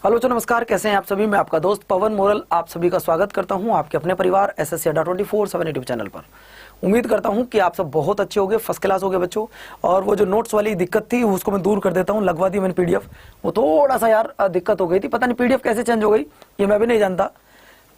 Hello तो नमस्कार, कैसे हैं आप सभी। मैं आपका दोस्त पवन मोरल आप सभी का स्वागत करता हूं आपके अपने परिवार एसएससी अड्डा 24/7 यूट्यूब चैनल पर। उम्मीद करता हूं कि आप सब बहुत अच्छे होंगे, फर्स्ट क्लास होंगे बच्चों। और वो जो नोट्स वाली दिक्कत थी उसको मैं दूर कर देता हूं, लगवा दी मैंने पीडीएफ। वो थोड़ा सा यार दिक्कत हो गई थी, पता नहीं पीडीएफ कैसे चेंज हो गई ये मैं भी नहीं जानता।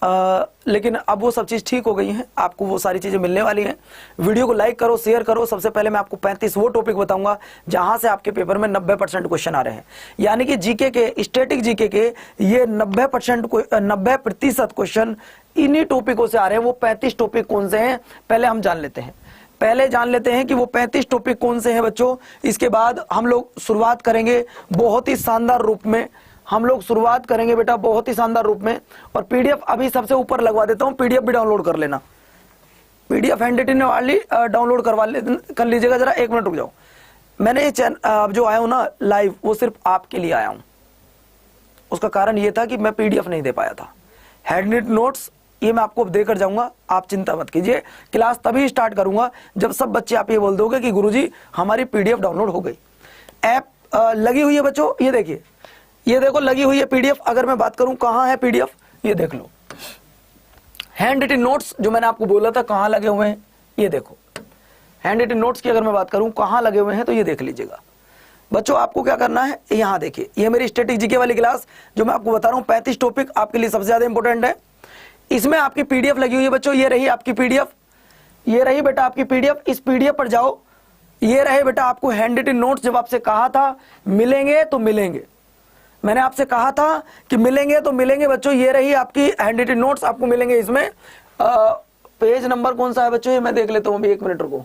लेकिन अब वो सब चीज़ ठीक हो गई हैं, आपको वो सारी चीज़ें मिलने वाली हैं। वीडियो को लाइक करो, शेयर करो। सबसे पहले मैं आपको 35 वो टॉपिक बताऊंगा जहां से आपके पेपर में 90% क्वेश्चन आ रहे हैं। यानी कि जीके के, स्टैटिक जीके के ये 90% क्वेश्चन इन्हीं टॉपिकों से आ रहे हैं। वो 35 टॉपिक कौन से हैं पहले हम जान लेते हैं। पहले जान लेते हैं कि वो 35 टॉपिक कौन से हैं बच्चों। इसके बाद हम लोग शुरुआत करेंगे बहुत ही शानदार रूप में। हम लोग शुरुआत करेंगे बेटा बहुत ही शानदार रूप में। और पीडीएफ अभी सबसे ऊपर लगवा देता हूं, पीडीएफ भी डाउनलोड कर लेना। पीडीएफ हैंड रिटन वाली डाउनलोड कर लीजिएगा। जरा 1 मिनट रुक जाओ। मैंने ये चैनल जो आया हूं ना लाइव, वो सिर्फ आपके लिए आया हूं। उसका कारण ये था कि मैं पीडीएफ नहीं दे पाया था। हैंड रिटन नोट्स ये मैं आपको देकर जाऊंगा, आप चिंता मत कीजिए। क्लास तभी स्टार्ट करूंगा जब सब बच्चे आप ये बोल दोगे कि गुरुजी हमारी पीडीएफ डाउनलोड हो गई। ऐप लगी हुई है बच्चों, ये देखिए, ये देखो लगी हुई है पीडीएफ। अगर मैं बात करूं कहां है पीडीएफ, ये देख लो। हैंड रिटन नोट्स जो मैंने आपको बोला था कहां लगे हुए हैं, ये देखो। हैंड रिटन नोट्स की अगर मैं बात करूं कहां लगे हुए हैं तो ये देख लीजिएगा बच्चों। आपको क्या करना है, यहां देखिए, ये मेरी स्टैटिक जीके वाली क्लास जो मैं आपको बता रहा हूं। 35 टॉपिक आपके लिए सबसे ज्यादा इंपॉर्टेंट है। इसमें आपकी पीडीएफ लगी हुई है बच्चों। ये रही आपकी पीडीएफ, ये रही बेटा आपकी पीडीएफ। इस पीडीएफ पर जाओ, ये रहे बेटा आपको हैंड रिटन नोट्स। जब आपसे कहा था मिलेंगे तो मिलेंगे, मैंने आपसे कहा था कि मिलेंगे तो मिलेंगे बच्चों। ये रही आपकी हैंड रिटन नोट्स, आपको मिलेंगे इसमें। पेज नंबर कौन सा है बच्चों, ये मैं देख लेता हूं अभी। 1 मिनट रुको,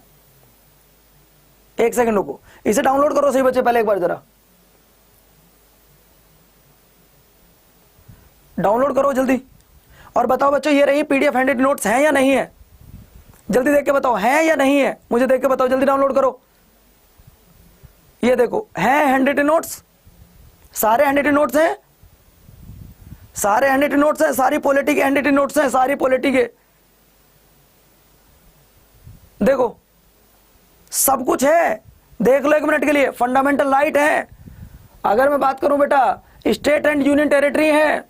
1 सेकंड रुको। इसे डाउनलोड करो सही बच्चे, पहले एक बार जरा डाउनलोड करो जल्दी। और बताओ बच्चों ये रही पीडीएफ हैंड रिटन नोट्स, हैं या नहीं है? जल्दी देख के बताओ, हैं या नहीं है, मुझे देख के बताओ। जल्दी डाउनलोड करो। ये देखो, हैं हैंड रिटन नोट्स, सारे हैंड रिटन नोट्स हैं, सारे हैंड रिटन नोट्स हैं, सारी पॉलिटी के हैंड रिटन नोट्स हैं, सारी पॉलिटी के। देखो सब कुछ है, देख लो 1 मिनट के लिए। फंडामेंटल राइट है, अगर मैं बात करूं बेटा स्टेट एंड यूनियन टेरिटरी है,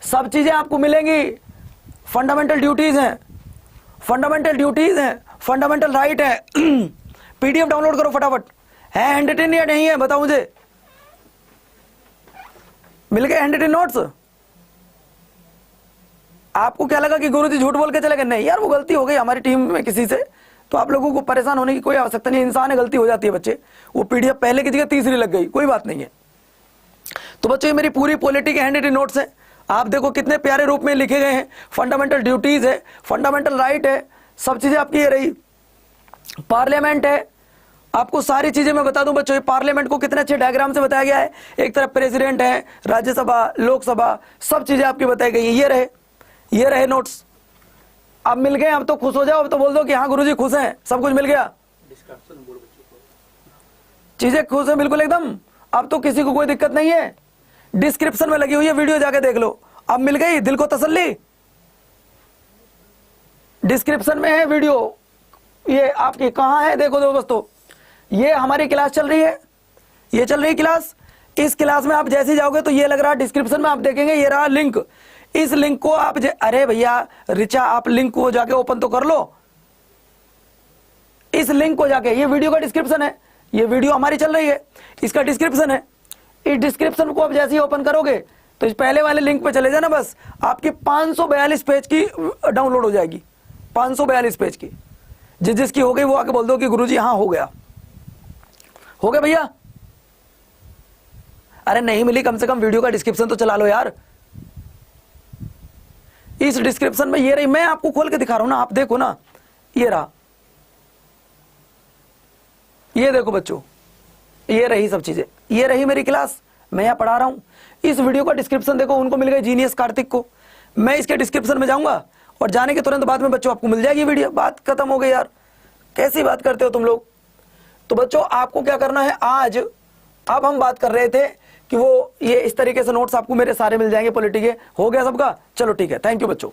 सब चीजें आपको मिलेंगी। फंडामेंटल ड्यूटीज हैं, फंडामेंटल ड्यूटीज हैं, फंडामेंटल राइट है। पीडीएफ डाउनलोड करो फटाफट। है हैंड रिटन या नहीं है बताओ मुझे। मिल गए हैंड रिटन नोट्स? आपको क्या लगा कि गुरुजी झूठ बोल के चले गए? नहीं यार, वो गलती हो गई हमारी टीम में किसी से, तो आप लोगों को परेशान होने की कोई आवश्यकता नहीं। इंसान है, गलती हो जाती है बच्चे। वो पीडीएफ पहले की जगह तीसरी लग गई, कोई बात नहीं है। तो बच्चों ये मेरी पूरी पॉलिटी के हैंड रिटन नोट्स है। आप देखो कितने प्यारे रूप में लिखे गए हैं। फंडामेंटल ड्यूटीज है, फंडामेंटल राइट है, सब चीजें आपकी ये रही। पार्लियामेंट है, आपको सारी चीजें मैं बता दूं बच्चों। ये पार्लियामेंट को कितने अच्छे डायग्राम से बताया गया है। एक तरफ प्रेसिडेंट है, राज्यसभा, लोकसभा, सब चीजें आपकी बताई गई है। ये रहे नोट्स। अब मिल गए, अब तो खुश हो जाओ। अब तो बोल दो कि हाँ गुरुजी खुश हैं, सब कुछ मिल गया। चीजें खुश है बिल्कुल एकदम। अब तो किसी को कोई दिक्कत नहीं है। डिस्क्रिप्शन में लगी हुई है, वीडियो जाके देख लो। अब मिल गई, दिल को तसल्ली। डिस्क्रिप्शन में है वीडियो, ये आपकी कहां है देखो दोस्तों। ये हमारी क्लास चल रही है, ये चल रही क्लास। इस क्लास में आप जैसे जाओगे तो ये लग रहा है डिस्क्रिप्शन में आप देखेंगे, ये रहा लिंक। इस लिंक को आप अरे भैया रिचा, आप लिंक को जाके ओपन तो कर लो। इस लिंक को जाके, ये वीडियो का डिस्क्रिप्शन है, ये वीडियो हमारी चल रही है, इसका डिस्क्रिप्शन है। इस डिस्क्रिप्शन को आप जैसे ही ओपन करोगे तो इस पहले वाले लिंक पे चले जाना, बस आपकी 542 पेज की डाउनलोड हो जाएगी। 542 पेज की। जिसकी हो गई वो आके बोल दो कि गुरुजी हाँ हो गया, हो गया भैया। अरे नहीं मिली, कम से कम वीडियो का डिस्क्रिप्शन तो चला लो यार। इस डिस्क्रिप्शन में ये रही, मैं आपको खोल के दिखा रहा हूं ना, आप देखो ना, ये रहा, ये देखो बच्चों, ये रही सब चीजें। ये रही मेरी क्लास, मैं यहां पढ़ा रहा हूं। इस वीडियो का डिस्क्रिप्शन देखो, उनको मिल गई जीनियस कार्तिक को। मैं इसके डिस्क्रिप्शन में जाऊंगा और जाने के तुरंत बाद में बच्चों आपको मिल जाएगी वीडियो। बात खत्म हो गई यार, कैसी बात करते हो तुम लोग। तो बच्चों आपको क्या करना है आज, अब हम बात कर रहे थे कि वो ये इस तरीके से नोट्स आपको मेरे सारे मिल जाएंगे पॉलिटी के। हो गया सबका, चलो ठीक है, थैंक यू बच्चों।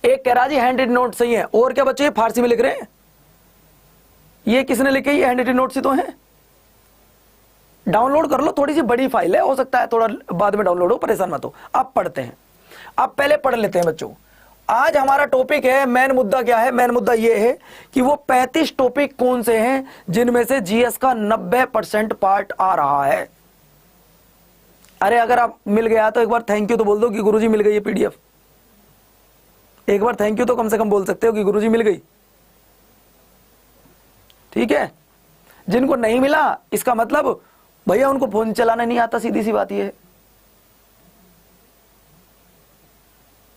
एक कह रहा जी हैंड रिटन नोट सही है, और क्या बच्चों ये फारसी में लिख रहे हैं, ये किसने लिखे? ये हैंड रिटन नोट्स ही तो हैं। डाउनलोड कर लो, थोड़ी सी बड़ी फाइल है, हो सकता है थोड़ा बाद में डाउनलोड हो, परेशान मत हो। अब पढ़ते हैं, अब पहले पढ़ लेते हैं बच्चों। आज हमारा टॉपिक है, मेन मुद्दा क्या है? मेन मुद्दा ये है कि वो 35 टॉपिक कौन से हैं जिनमें से जीएस का 90% पार्ट आ रहा है। अरे अगर आप मिल गया तो एक बार थैंक यू तो बोल दो कि गुरुजी मिल गई है पीडीएफ। एक बार थैंक यू तो कम से कम बोल सकते हो कि गुरुजी मिल गई, ठीक है। जिनको नहीं मिला इसका मतलब भैया उनको फोन चलाना नहीं आता, सीधी सी बात ये है।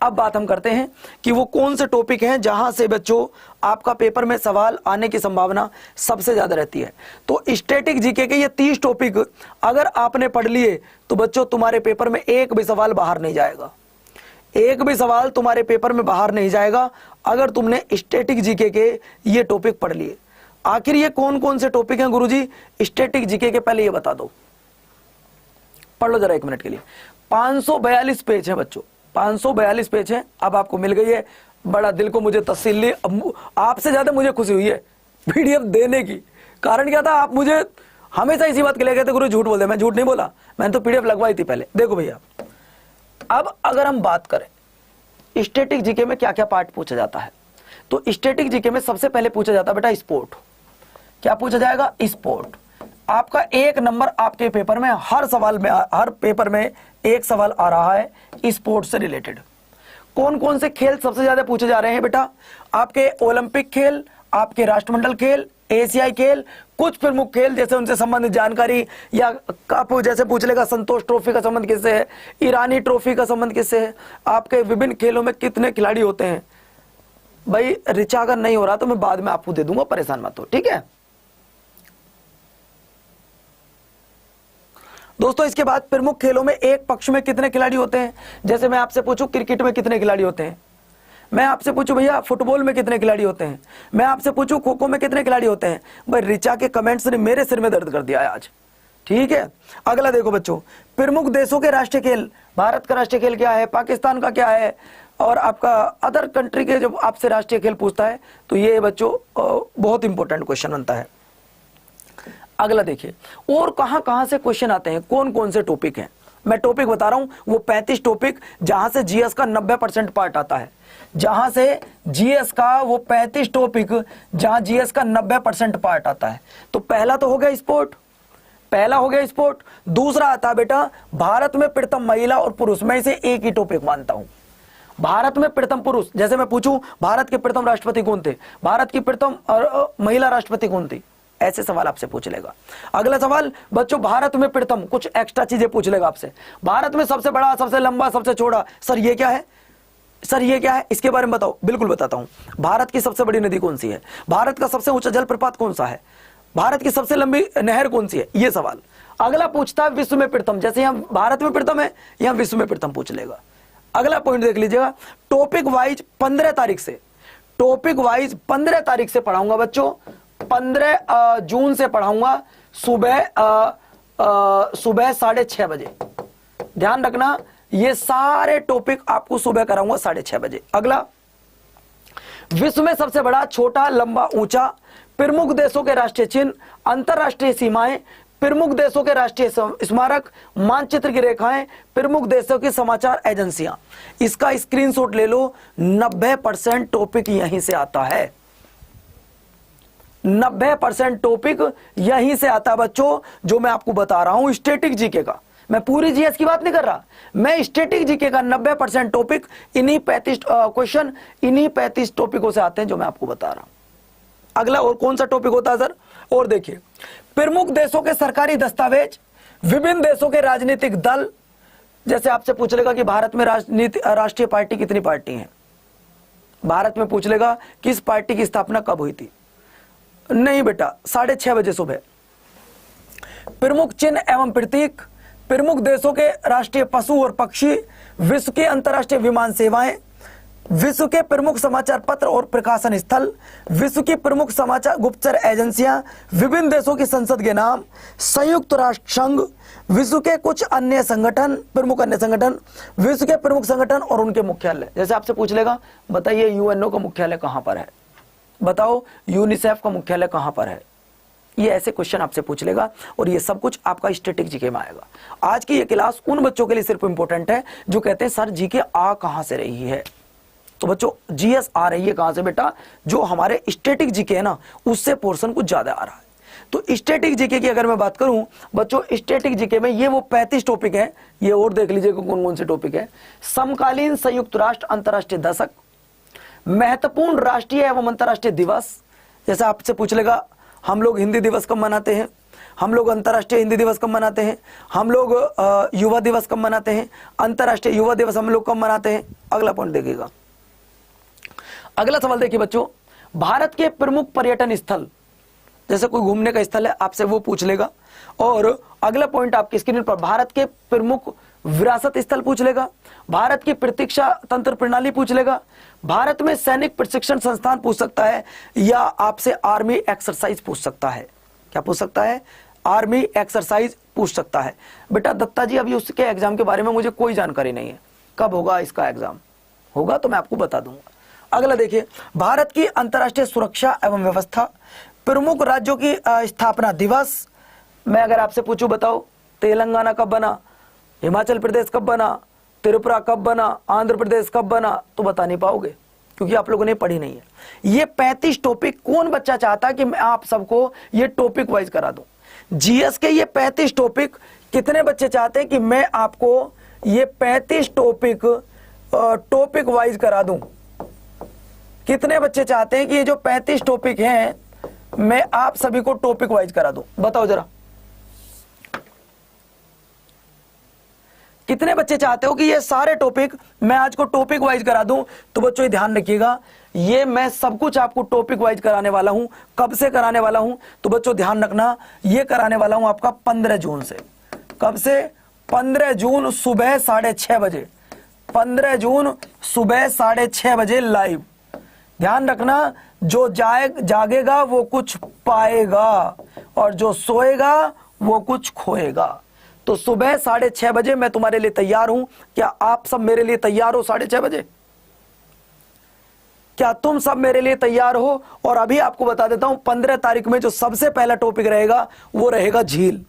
अब बात हम करते हैं कि वो कौन से टॉपिक हैं जहां से बच्चों आपका पेपर में सवाल आने की संभावना सबसे ज्यादा रहती है। तो स्टैटिक जीके के ये 30 टॉपिक अगर आपने पढ़ लिए तो बच्चों तुम्हारे पेपर में एक भी सवाल बाहर नहीं जाएगा, एक भी सवाल तुम्हारे पेपर में बाहर नहीं जाएगा अगर तुमने स्टैटिक जीके के ये टॉपिक पढ़ लिए। आखिर ये कौन कौन से टॉपिक हैं गुरुजी स्टैटिक जीके के, पहले ये बता दो, पढ़ लो जरा 1 मिनट के लिए। 542 पेज है बच्चों, 542 पेज है। अब आपको मिल गई है, बड़ा दिल को मुझे तसल्ली, आपसे ज्यादा मुझे खुशी हुई है पीडीएफ देने की। कारण क्या था, आप मुझे हमेशा इसी बात के लिए कहते गुरु झूठ बोल दे, मैं झूठ नहीं बोला, मैंने तो पीडीएफ लगवाई थी पहले। देखो भैया, अब अगर हम बात करें स्टैटिक जीके में क्या क्या पार्ट पूछा जाता है, तो स्टैटिक जीके में सबसे पहले पूछा जाता है बेटा स्पोर्ट। क्या पूछा जाएगा? स्पोर्ट। आपका 1 नंबर आपके पेपर में, हर सवाल में, हर पेपर में एक सवाल आ रहा है स्पोर्ट्स से रिलेटेड। कौन कौन से खेल सबसे ज्यादा पूछे जा रहे हैं बेटा? आपके ओलंपिक खेल, आपके राष्ट्रमंडल खेल, एशियाई खेल, कुछ प्रमुख खेल जैसे उनसे संबंधित जानकारी, या कप जैसे पूछ लेगा संतोष ट्रॉफी का संबंध किससे है, ईरानी ट्रॉफी का संबंध किससे है, आपके विभिन्न खेलों में कितने खिलाड़ी होते हैं। भाई ऋचा अगर नहीं हो रहा तो मैं बाद में आपको दे दूंगा, परेशान मत हो, ठीक है दोस्तों। इसके बाद प्रमुख खेलों में एक पक्ष में कितने खिलाड़ी होते हैं, जैसे मैं आपसे पूछूं क्रिकेट में कितने खिलाड़ी होते हैं, मैं आपसे पूछूं भैया फुटबॉल में कितने खिलाड़ी होते हैं, मैं आपसे पूछूं खो खो में कितने खिलाड़ी होते हैं। भाई ऋचा के कमेंट्स ने मेरे सिर में दर्द कर दिया है आज, ठीक है। अगला देखो बच्चों, प्रमुख देशों के राष्ट्रीय खेल, भारत का राष्ट्रीय खेल क्या है, पाकिस्तान का क्या है, और आपका अदर कंट्री के जब आपसे राष्ट्रीय खेल पूछता है तो ये बच्चों बहुत इंपॉर्टेंट क्वेश्चन बनता है। अगला देखिए, और कहां कहां से क्वेश्चन आते हैं, कौन कौन से टॉपिक हैं। मैं टॉपिक बता रहा हूं, वो 35 टॉपिक जहां से जीएस का 90% पार्ट आता है, जहां से जीएस का वो 35 टॉपिक जहां जीएस का 90% पार्ट आता है। तो पहला तो हो गया स्पोर्ट, पहला हो गया स्पोर्ट। दूसरा आता है बेटा भारत में प्रथम महिला और पुरुष, मैं इसे एक ही टॉपिक मानता हूं। भारत में प्रथम पुरुष, जैसे मैं पूछूं भारत के प्रथम राष्ट्रपति कौन थे, भारत की प्रथम महिला राष्ट्रपति कौन थी, ऐसे सवाल आपसे पूछ लेगा। अगला सवाल बच्चों, भारत में प्रथम, कुछ एक्स्ट्रा चीजें पूछ लेगा आपसे। भारत में सबसे बड़ा, सबसे लंबा, सबसे चौड़ा, सर ये क्या है, सर ये क्या है, इसके बारे में बताओ। बिल्कुल बताता हूं। भारत की सबसे बड़ी नदी कौन सी है, भारत का सबसे ऊंचा जलप्रपात कौन सा है, भारत की सबसे लंबी नहर कौन सी है, ये सवाल। अगला पूछता है विश्व में प्रथम, जैसे यहां भारत में प्रथम है, यहां विश्व में प्रथम पूछ लेगा। अगला पॉइंट देख लीजिएगा, टॉपिक वाइज 15 तारीख से, टॉपिक वाइज 15 तारीख से पढ़ाऊंगा बच्चों, 15 जून से पढ़ाऊंगा सुबह 6:30 बजे। ध्यान रखना ये सारे टॉपिक आपको सुबह कराऊंगा 6:30 बजे। अगला, विश्व में सबसे बड़ा, छोटा, लंबा, ऊंचा, प्रमुख देशों के राष्ट्रीय चिन्ह, अंतरराष्ट्रीय सीमाएं, प्रमुख देशों के राष्ट्रीय स्मारक, मानचित्र की रेखाएं, प्रमुख देशों की समाचार एजेंसियां। इसका स्क्रीनशॉट ले लो, 90% टॉपिक यहीं से आता है, 90% टॉपिक यहीं से आता है बच्चों, जो मैं आपको बता रहा हूं स्टैटिक जीके का। मैं पूरी जीएस की बात नहीं कर रहा, मैं स्टैटिक जीके का 90% टॉपिक इन्हीं 35 क्वेश्चन इन्हीं 35 टॉपिकों से आते हैं जो मैं आपको बता रहा हूं। अगला और कौन सा टॉपिक होता है सर, और देखिए, प्रमुख देशों के सरकारी दस्तावेज, विभिन्न देशों के राजनीतिक दल, जैसे आपसे पूछ लेगा कि भारत में राष्ट्रीय पार्टी कितनी पार्टी है, भारत में पूछ लेगा किस पार्टी की स्थापना कब हुई थी, नहीं बेटा 6:30 बजे सुबह। प्रमुख चिन्ह एवं प्रतीक, प्रमुख देशों के राष्ट्रीय पशु और पक्षी, विश्व के अंतर्राष्ट्रीय विमान सेवाएं, विश्व के प्रमुख समाचार पत्र और प्रकाशन स्थल, विश्व की प्रमुख समाचार गुप्तचर एजेंसियां, विभिन्न देशों की संसद के नाम, संयुक्त राष्ट्र संघ, विश्व के कुछ अन्य संगठन, प्रमुख अन्य संगठन, विश्व के प्रमुख संगठन और उनके मुख्यालय। जैसे आपसे पूछ लेगा बताइए यूएनओ का मुख्यालय कहां पर है, बताओ यूनिसेफ का मुख्यालय कहां पर है, ये ऐसे क्वेश्चन आपसे पूछ लेगा और ये सब कुछ आपका स्टैटिक जीके में आएगा। आज की ये क्लास उन बच्चों के लिए सिर्फ इंपॉर्टेंट है जो कहते हैं सर जीके आ कहां से रही है। तो बच्चों जीएस आ रही है कहां से बेटा, जो हमारे स्टैटिक जीके है ना उससे पोर्शन कुछ ज्यादा आ रहा है। तो स्टैटिक जीके की अगर मैं बात करूं बच्चों, स्टैटिक जीके में ये वो 35 टॉपिक हैं, ये और देख लीजिए कौन कौन से टॉपिक है। समकालीन संयुक्त राष्ट्र अंतरराष्ट्रीय दशक, महत्वपूर्ण राष्ट्रीय एवं अंतरराष्ट्रीय दिवस, जैसे आपसे पूछ लेगा हम लोग हिंदी दिवस कब मनाते हैं, हम लोग अंतरराष्ट्रीय हिंदी दिवस कब मनाते हैं, हम लोग युवा दिवस कब मनाते हैं, अंतरराष्ट्रीय युवा दिवस हम लोग कब मनाते हैं। अगला पॉइंट देखिएगा, अगला सवाल देखिए बच्चों, भारत के प्रमुख पर्यटन स्थल, जैसे कोई घूमने का स्थल है आपसे वो पूछ लेगा। और अगला पॉइंट आपकी स्क्रीन पर भारत के प्रमुख विरासत स्थल पूछ लेगा, भारत की प्रतीक्षा तंत्र प्रणाली पूछ लेगा, भारत में सैनिक प्रशिक्षण संस्थान पूछ सकता है, या आपसे आर्मी एक्सरसाइज पूछ सकता है। क्या पूछ सकता है? आर्मी एक्सरसाइज पूछ सकता है। बेटा दत्ता जी अभी उसके एग्जाम के बारे में मुझे कोई जानकारी नहीं है, कब होगा इसका एग्जाम, होगा तो मैं आपको बता दूंगा। अगला देखिए, भारत की अंतरराष्ट्रीय सुरक्षा एवं व्यवस्था, प्रमुख राज्यों की स्थापना दिवस। मैं अगर आपसे पूछूं बताओ तेलंगाना कब बना, हिमाचल प्रदेश कब बना, त्रिपुरा कब बना, आंध्र प्रदेश कब बना, तो बता नहीं पाओगे क्योंकि आप लोगों ने पढ़ी नहीं है। ये 35 टॉपिक कौन बच्चा चाहता है कि मैं आप सबको ये टॉपिक वाइज करा दूं? जीएस के ये 35 टॉपिक कितने बच्चे चाहते हैं कि मैं आपको ये 35 टॉपिक वाइज करा दूं? कितने बच्चे चाहते हैं कि ये जो 35 टॉपिक हैं मैं आप सभी को टॉपिक वाइज करा दूं? बताओ जरा, कितने बच्चे चाहते हो कि ये सारे टॉपिक मैं आज को टॉपिक वाइज करा दूं? तो बच्चों ये ध्यान रखिएगा, ये मैं सब कुछ आपको टॉपिक वाइज कराने वाला हूं। कब से कराने वाला हूं? तो बच्चों ध्यान रखना, ये कराने वाला हूं आपका 15 जून से। कब से? 15 जून सुबह 6:30 बजे, 15 जून सुबह 6:30 बजे लाइव। ध्यान रखना, जो जागेगा वो कुछ पाएगा और जो सोएगा वो कुछ खोएगा। तो सुबह 6:30 बजे मैं तुम्हारे लिए तैयार हूं। क्या आप सब मेरे लिए तैयार हो? 6:30 बजे क्या तुम सब मेरे लिए तैयार हो? और अभी आपको बता देता हूं 15 तारीख में जो सबसे पहला टॉपिक रहेगा वो रहेगा झील।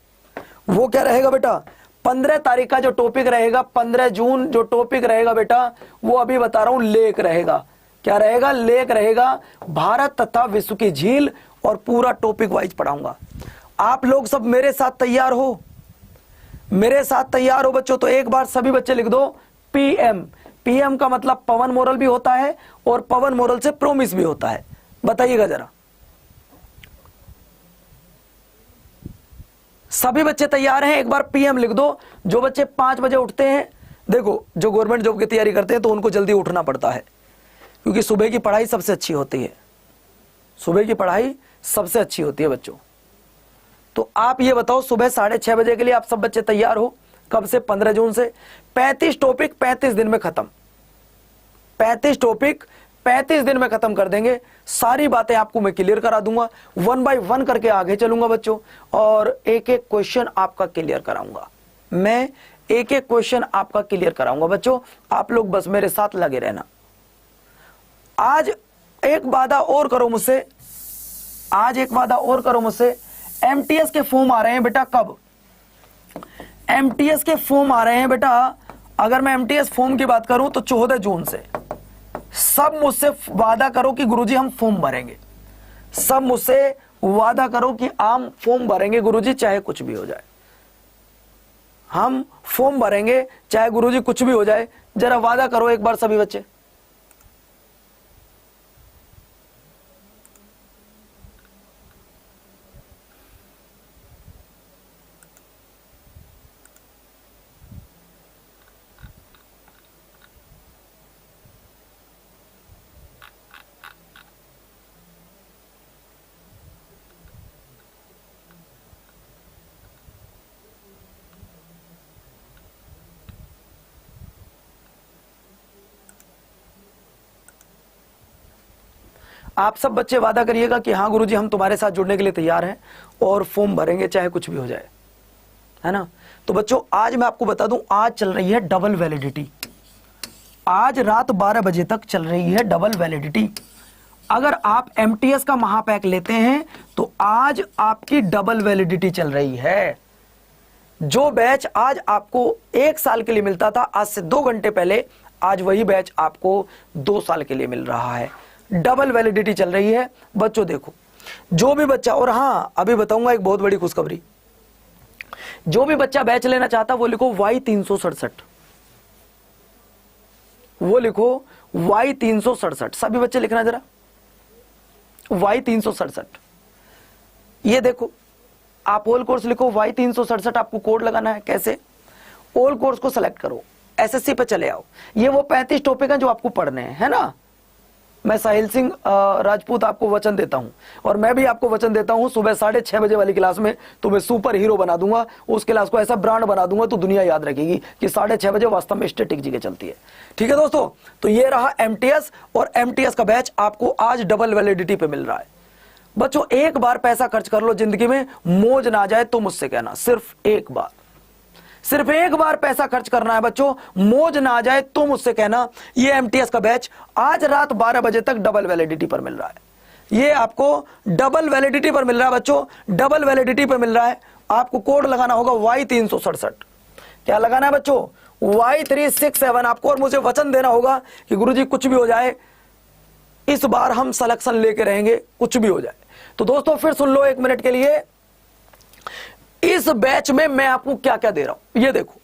वो क्या रहेगा बेटा? 15 तारीख का जो टॉपिक रहेगा, 15 जून जो टॉपिक रहेगा बेटा, वो अभी बता रहा हूं लेक रहेगा। क्या रहेगा? लेक रहेगा, भारत तथा विश्व की झील, और पूरा टॉपिक वाइज पढ़ाऊंगा। आप लोग सब मेरे साथ तैयार हो? मेरे साथ तैयार हो बच्चों? तो एक बार सभी बच्चे लिख दो पीएम। पीएम का मतलब पवन मोरल भी होता है और पवन मोरल से प्रोमिस भी होता है। बताइएगा जरा, सभी बच्चे तैयार हैं? एक बार पीएम लिख दो। जो बच्चे 5 बजे उठते हैं, देखो जो गवर्नमेंट जॉब की तैयारी करते हैं तो उनको जल्दी उठना पड़ता है क्योंकि सुबह की पढ़ाई सबसे अच्छी होती है। सुबह की पढ़ाई सबसे अच्छी होती है बच्चों। तो आप ये बताओ सुबह 6:30 बजे के लिए आप सब बच्चे तैयार हो? कब से? 15 जून से। 35 टॉपिक 35 दिन में खत्म। 35 टॉपिक 35 दिन में खत्म कर देंगे। सारी बातें आपको मैं क्लियर करा दूंगा, 1 बाय 1 करके आगे चलूंगा बच्चों, और एक एक क्वेश्चन आपका क्लियर कराऊंगा। मैं एक एक क्वेश्चन आपका क्लियर कराऊंगा बच्चों, आप लोग बस मेरे साथ लगे रहना। आज एक वादा और करो मुझसे, आज एक वादा और करो मुझसे। एमटीएस के फॉर्म आ रहे हैं बेटा, कब? एमटीएस के फॉर्म आ रहे हैं बेटा, अगर मैं एमटीएस फॉर्म की बात करूं तो 14 जून से। सब मुझसे वादा करो कि गुरुजी हम फॉर्म भरेंगे। सब मुझसे वादा करो कि हम फॉर्म भरेंगे गुरुजी, चाहे कुछ भी हो जाए। हम फॉर्म भरेंगे चाहे गुरुजी कुछ भी हो जाए। जरा वादा करो एक बार सभी बच्चे। आप सब बच्चे वादा करिएगा कि हाँ गुरुजी हम तुम्हारे साथ जुड़ने के लिए तैयार हैं और फॉर्म भरेंगे चाहे कुछ भी हो जाए, है ना। तो बच्चों आज मैं आपको बता दूं, आज चल रही है डबल वैलिडिटी। आज रात 12 बजे तक चल रही है डबल वैलिडिटी। अगर आप एमटीएस का महापैक लेते हैं तो आज आपकी डबल वैलिडिटी चल रही है। जो बैच आज आपको 1 साल के लिए मिलता था आज से 2 घंटे पहले, आज वही बैच आपको 2 साल के लिए मिल रहा है। डबल वैलिडिटी चल रही है बच्चों। देखो जो भी बच्चा, और हां अभी बताऊंगा एक बहुत बड़ी खुशखबरी, जो भी बच्चा बैच लेना चाहता वो लिखो Y367, वो लिखो Y367। सभी बच्चे लिखना जरा Y367। ये देखो आप ऑल कोर्स लिखो Y367, आपको कोड लगाना है। कैसे? ऑल कोर्स को सेलेक्ट करो, एसएससी पे चले आओ। ये वो 35 टॉपिक हैं जो आपको पढ़ने हैं, है ना। मैं साहिल सिंह राजपूत आपको वचन देता हूं, और मैं भी आपको वचन देता हूं सुबह 6:30 बजे वाली क्लास में तुम्हें सुपर हीरो बना दूंगा। उस क्लास को ऐसा ब्रांड बना दूंगा तो दुनिया याद रखेगी कि 6:30 बजे वास्तव में स्टैटिक जी के चलती है। ठीक है दोस्तों, तो ये रहा एमटीएस, और एमटीएस का बैच आपको आज डबल वैलिडिटी पे मिल रहा है। बच्चों एक बार पैसा खर्च कर लो जिंदगी में, मौज ना आ जाए तो मुझसे कहना। सिर्फ एक बार, सिर्फ एक बार पैसा खर्च करना है बच्चों, मौज ना आ जाए तो मुझसे कहना। ये एमटीएस का बैच आज रात 12 बजे तक डबल वैलिडिटी पर मिल रहा है। ये आपको डबल वैलिडिटी पर मिल रहा है बच्चों, डबल वैलिडिटी पर मिल रहा है। आपको कोड लगाना होगा Y367। क्या लगाना है बच्चों? Y367 आपको, और मुझे वचन देना होगा कि गुरुजी कुछ भी हो जाए इस बार हम सिलेक्शन लेके रहेंगे, कुछ भी हो जाए। तो दोस्तों फिर सुन लो 1 मिनट के लिए, इस बैच में मैं आपको क्या क्या दे रहा हूं। ये देखो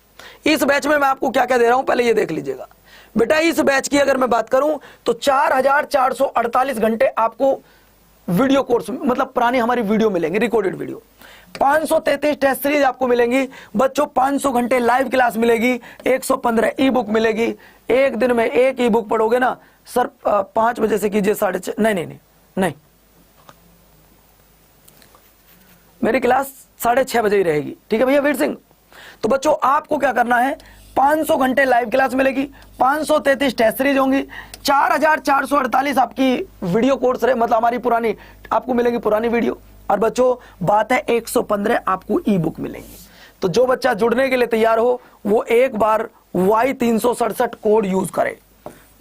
इस बैच में मैं आपको क्या क्या दे रहा हूं, पहले ये देख लीजिएगा बेटा। इस बैच की अगर मैं बात करूं तो 4448 घंटे आपको वीडियो कोर्स, मतलब पुरानी हमारी वीडियो मिलेंगी, रिकॉर्डेड वीडियो। 533 टेस्ट सीरीज आपको मिलेंगी बच्चों, 500 घंटे लाइव क्लास मिलेगी, 115 ई बुक मिलेगी। एक दिन में एक ई बुक पढ़ोगे ना सर, 5 बजे से कीजिए 6:30, नहीं, मेरी क्लास 6:30 बजे ही रहेगी। ठीक है भैया वीर सिंह। तो बच्चों आपको क्या करना है, 500 घंटे लाइव क्लास मिलेगी, 533 टेस्ट सीरीज होंगी, 4448 आपकी वीडियो कोर्स रहे, मतलब हमारी पुरानी आपको मिलेगी पुरानी वीडियो। और बच्चों बात है 115 आपको ई बुक मिलेंगी। तो जो बच्चा जुड़ने के लिए तैयार हो वो एक बार Y367 कोड यूज करे।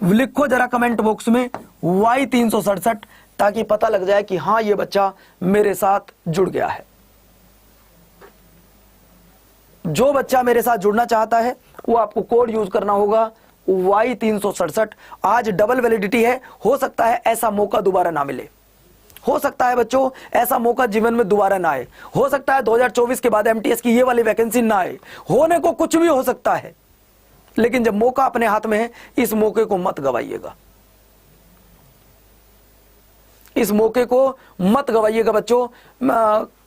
लिखो जरा कमेंट बॉक्स में Y367, ताकि पता लग जाए कि हां ये बच्चा मेरे साथ जुड़ गया है। जो बच्चा मेरे साथ जुड़ना चाहता है वो आपको कोड यूज करना होगा Y367। आज डबल वैलिडिटी है, हो सकता है ऐसा मौका दोबारा ना मिले, हो सकता है बच्चों ऐसा मौका जीवन में दोबारा ना आए, हो सकता है 2024 के बाद एमटीएस की ये वाली वैकेंसी ना आए, होने को कुछ भी हो सकता है। लेकिन जब मौका अपने हाथ में है, इस मौके को मत गवाइएगा, इस मौके को मत गवाइएगा बच्चों।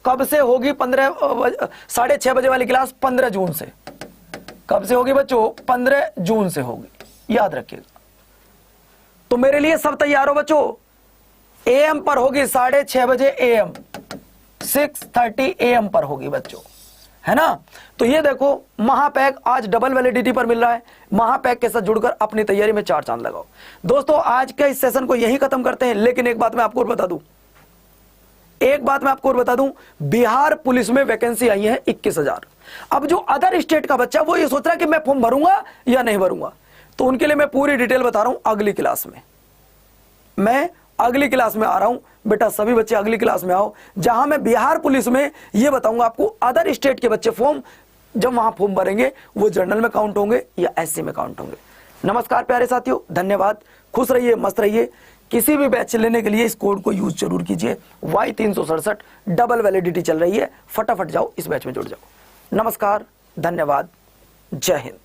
कब से होगी 6:30 बजे वाली क्लास? 15 जून से। कब से होगी बच्चों? 15 जून से होगी, याद रखिएगा। तो मेरे लिए सब तैयार हो बच्चों। AM पर होगी 6:30 बजे, AM 6:30 AM पर होगी बच्चों, है ना। तो ये देखो महापैक आज डबल वैलिडिटी पर मिल रहा है। महापैक के साथ जुड़कर अपनी तैयारी में 4 चांद लगाओ। दोस्तों आज के इस सेशन को यही खत्म करते हैं, लेकिन एक बात मैं आपको और बता दूं, बिहार पुलिस में वैकेंसी आई है 21,000। अब जो अदर स्टेट का बच्चा वो ये सोच रहा है कि मैं फॉर्म भरूंगा या नहीं भरूंगा, तो उनके लिए मैं पूरी डिटेल बता रहा हूं अगली क्लास में। मैं अगली क्लास में आ रहा हूं बेटा, सभी बच्चे अगली क्लास में आओ, जहां मैं बिहार पुलिस में ये बताऊंगा आपको अदर स्टेट के बच्चे फॉर्म जब वहां फॉर्म भरेंगे वो जनरल में काउंट होंगे या एससी में काउंट होंगे। नमस्कार प्यारे साथियों, धन्यवाद, खुश रहिए, मस्त रहिए। किसी भी बैच लेने के लिए इस कोड को यूज जरूर कीजिए। Y367 डबल वैलिडिटी चल रही है, फटाफट जाओ इस बैच में जुड़ जाओ। नमस्कार, धन्यवाद, जय हिंद।